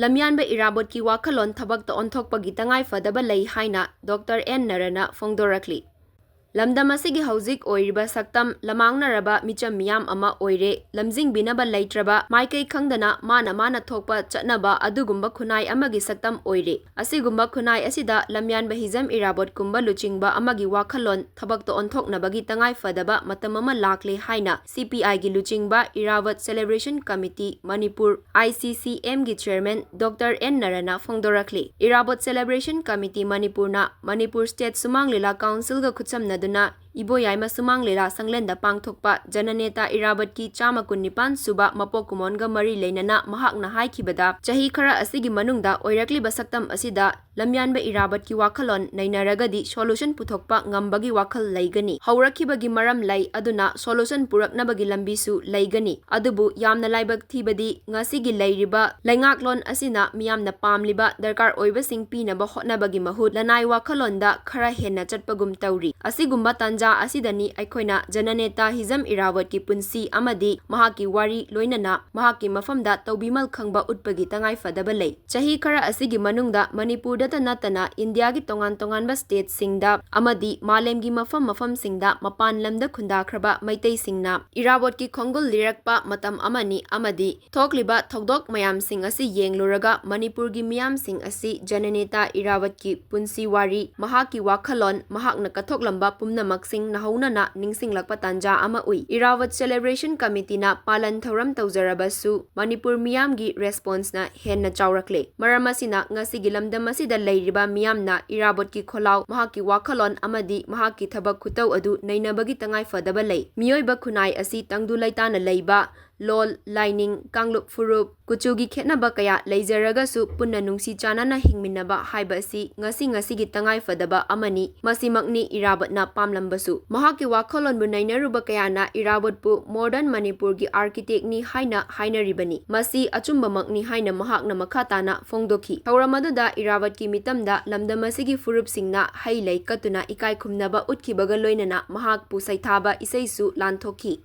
Lamyanba Irabot ki Wakhallon Thabakta Onthokpagi Tangaiphadaba Lei haina Dr. M.Nara na phongdorakli. Lamdam asigi hauzik oiriba saktam lamangnaraba micham miyam ama oire lamjing binaba leitraba maikai khangdana mana thokpa chatnaba adugumba khunai amagi saktam oire asigumba khunai asida Lamyanba Hijam Irabot kumba luchingba amagi Wakhallon Thabakta Onthoknabagi Tangaiphadaba matam ama lakle haina CPI gi luchingba Irabot Celebration Committee Manipur ICCM gi chairman Dr. M.Nara na phongdorakli. Irabot Celebration Committee Manipur na Manipur State Sumang Lila Council ga khutsamna duna Iboyai Sumang Lila Sanglenda Pangthokpa Jananeta Irabot ki chama kunnipan suba mapokumon ga mari leinana mahakna haikibada chahi khara asigi manungda oirakli basaktam asida Lamyanba Irabot ki Wakhallon nainaragadi solution puthokpa ngambagi wakhal leigani haurakibagi maram lei aduna solution puraknabagi lambisu leigani adubu yamna laibak thibadi ngasigi leiriba laingaklon asina miyamna pamliba darkar oibasing pinaba hotnabagi mahut lanai Wakhallonda khara henna chatpagum tauri asigumba tanja asidani aikoina Jananeta Hijam Irabot ki punsi amadi mahaki wari loinana mahaki mafamda taubimal khangba utpagi Tangaiphadaba Lei chahi khara asigi manungda Manipur data natana India gi tongan state singda amadi malemgi mafam singda mapan lamda khunda khraba maitai singna Irabot ki khongul lirakpa matam amani amadi thokliba thodok mayam sing asi yengluraga Manipur gi miyam sing asi Jananeta Irabot ki punsi wari mahaki Wakhallon mahakna kathoklamba pumnamak sing nahaunana ningsinglakpa tanja ama ui Irabot Celebration Committee na palan thoram tawjarabasu Manipur miyam gi response na henna chawrakle maramasina ngasi gilamdam asida leiriba miyamna Irabot ki kholau mahaki Wakhallon amadi mahaki thabak khutau adu nainabagi Tangaiphadaba Lei miyoiba khunai asi tangdu laitana leiba lol lining kanglup furup kuchugi khetnaba kaya leijaraga punna nungsi chanana hingminaba haiba asi ngasi gi Tangaiphadaba amani masimakni Irabot na pamlambasu mahaki Wakhallon bu nainaruba kaya na Irabot pu modern Manipur gi architect ni haina hainaribani masi achumbamakni haina mahakna makhatana phongdokhi thauramada Irabot ki mitamda lamdamasigi furup singna hailai katuna ikai khumnaba utkibaga loinana mahak pu saithaba isaisu lanthokhi